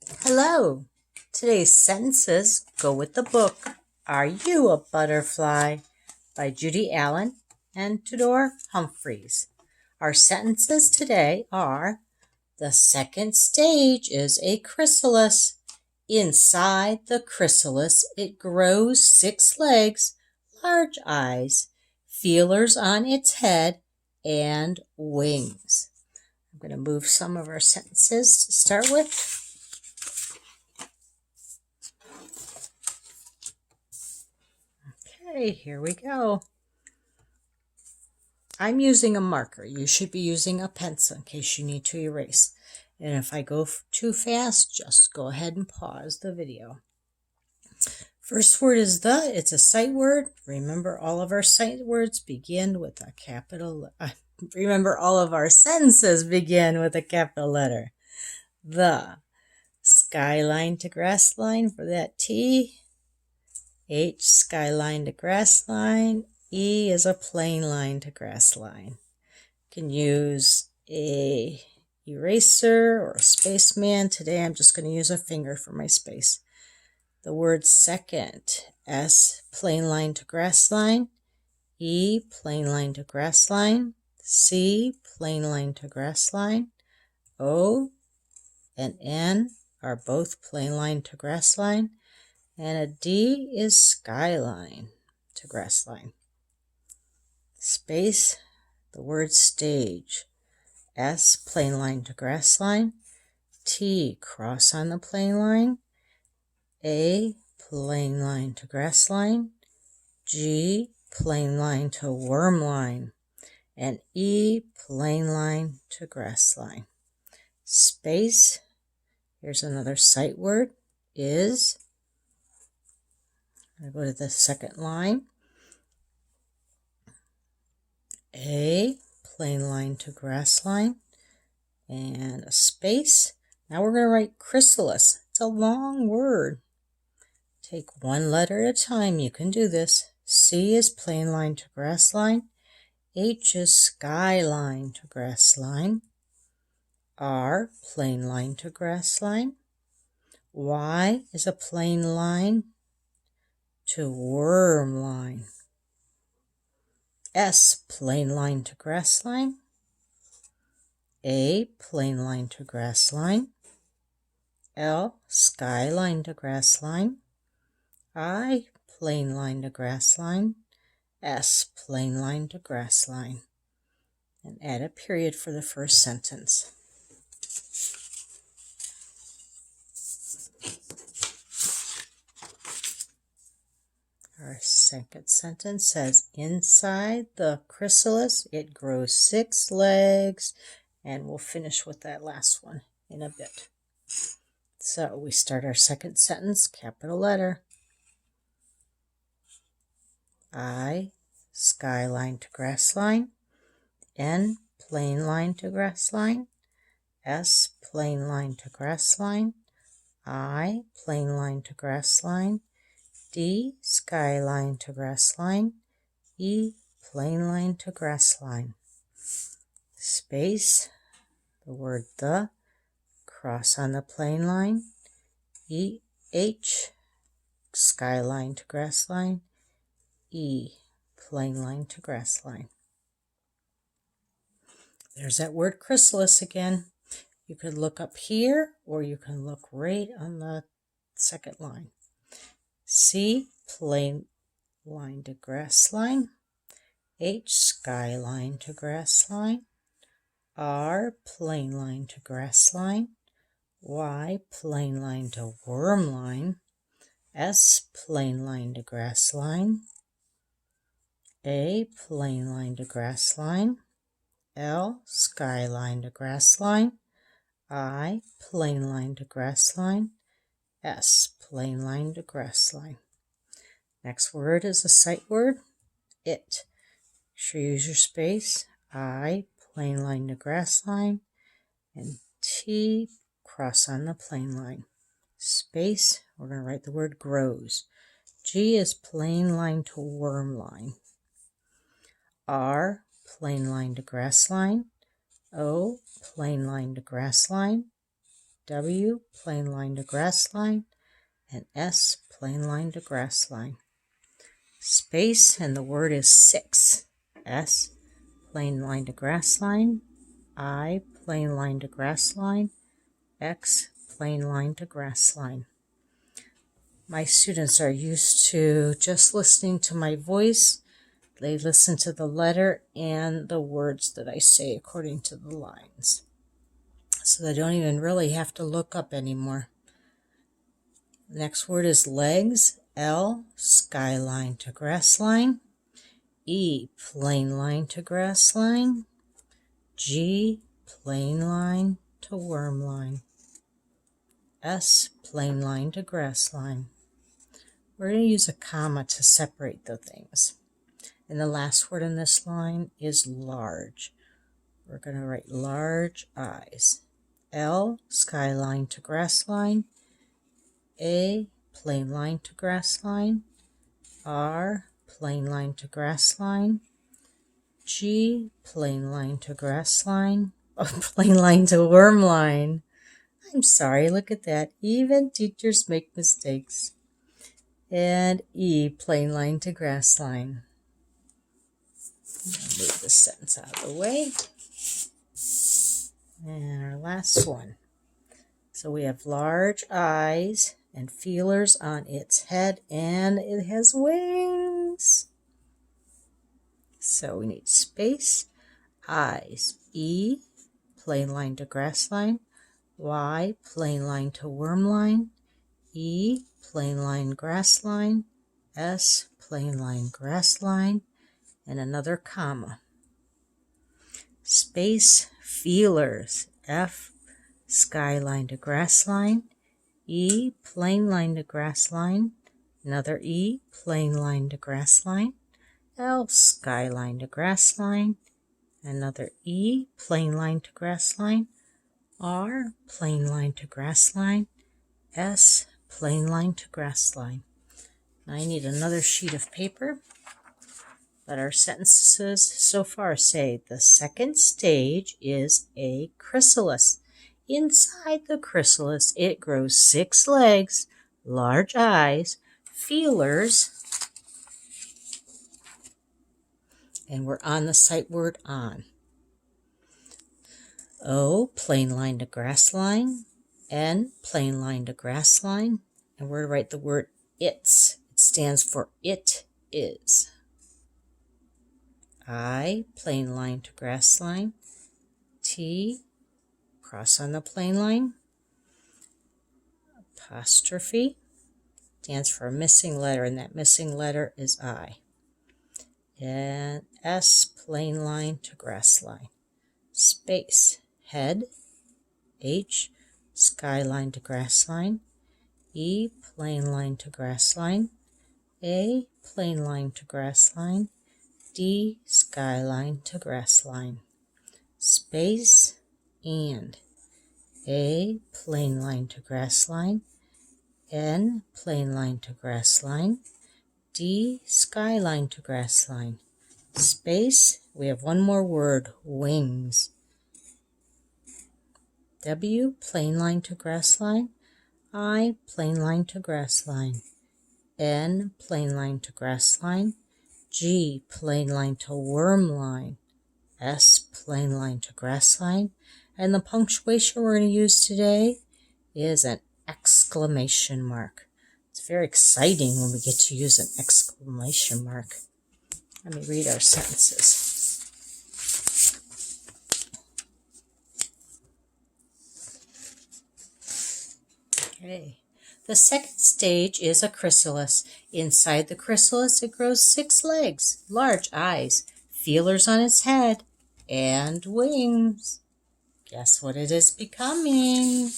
Hello. Today's sentences go with the book Are You a Butterfly by Judy Allen and Tudor Humphreys. Our sentences today are: the second stage is a chrysalis. Inside the chrysalis it grows 6 legs, large eyes, feelers on its head, and wings. I'm going to move some of our sentences to start with. Okay, here we go. I'm using a marker. You should be using a pencil in case you need to erase. And if I go too fast, just go ahead and pause the video. First word is the. It's a sight word. Remember, all of our sight words begin with a capital. Remember, all of our sentences begin with a capital letter. The. Skyline to grass line for that T. H, skyline to grass line. E is a plain line to grass line. You can use a eraser or a spaceman. Today I'm just going to use a finger for my space. The word second. S, plain line to grass line. E, plain line to grass line. C, plain line to grass line. O and N are both plain line to grass line. And a D is skyline to grass line. Space, the word stage. S, plain line to grass line. T, cross on the plain line. A, plain line to grass line. G, plain line to worm line. And E, plain line to grass line. Space, here's another sight word, is. I go to the second line. A, plain line to grass line, and a space. Now we're going to write chrysalis. It's a long word. Take one letter at a time. You can do this. C is plain line to grass line. H is skyline to grass line. R, plain line to grass line. Y is a plain line to worm line. S, plain line to grass line. A, plain line to grass line. L, skyline to grass line. I, plain line to grass line. S, plain line to grass line. And add a period for the first sentence. Our second sentence says, inside the chrysalis, it grows 6 legs. And we'll finish with that last one in a bit. So we start our second sentence, capital letter. I, skyline to grass line. N, plain line to grass line. S, plain line to grass line. I, plain line to grass line. D, skyline to grass line. E, plain line to grass line. Space, the word the, cross on the plain line. E, H, skyline to grass line. E, plain line to grass line. There's that word chrysalis again. You could look up here or you can look right on the second line. C, plain line to grass line. H, skyline to grass line. R, plain line to grass line. Y, plain line to worm line. S, plain line to grass line. A, plain line to grass line. L, skyline to grass line. I, plain line to grass line. S, plain line to grass line. Next word is a sight word, it. Make sure you use your space. I, plain line to grass line. And T, cross on the plain line. Space, we're going to write the word grows. G is plain line to worm line. R, plain line to grass line. O, plain line to grass line. W, plain line to grass line, and S, plain line to grass line. Space, and the word is 6. S, plain line to grass line. I, plain line to grass line. X, plain line to grass line. My students are used to just listening to my voice. They listen to the letter and the words that I say according to the lines. So they don't even really have to look up anymore. The next word is legs. L, skyline to grass line. E, plain line to grass line. G, plain line to worm line. S, plain line to grass line. We're going to use a comma to separate the things. And the last word in this line is large. We're going to write large eyes. L, skyline to grass line. A, plain line to grass line. R, plain line to grass line. G, plain line to grass line. Oh, plain line to worm line. I'm sorry, look at that. Even teachers make mistakes. And E, plain line to grass line. Move this sentence out of the way. And our last one. So we have large eyes and feelers on its head, and it has wings. So we need space. Eyes. E, plain line to grass line. Y, plain line to worm line. E, plain line grass line. S, plain line grass line. And another comma. Space, feelers. F, skyline to grass line. E, plain line to grass line. Another E, plain line to grass line. L, skyline to grass line. Another E, plain line to grass line. R, plain line to grass line. S, plain line to grass line. Now I need another sheet of paper. But our sentences so far say the second stage is a chrysalis. Inside the chrysalis, it grows 6 legs, large eyes, feelers, and we're on the sight word on. O, plain line to grass line. N, plain line to grass line. And we're to write the word its. It stands for it is. I, plain line to grass line. T, cross on the plain line. Apostrophe stands for a missing letter, and that missing letter is I. And S, plain line to grass line. Space, head. H, skyline to grass line. E, plain line to grass line. A, plain line to grass line. D, skyline to grass line. Space, and. A, plain line to grass line. N, plain line to grass line. D, skyline to grass line. Space, we have one more word, wings. W, plain line to grass line. I, plain line to grass line. N, plain line to grass line. G, plain line to worm line. S, plain line to grass line. And the punctuation we're going to use today is an exclamation mark. It's very exciting when we get to use an exclamation mark. Let me read our sentences. Okay. The second stage is a chrysalis. Inside the chrysalis, it grows 6 legs, large eyes, feelers on its head, and wings. Guess what it is becoming?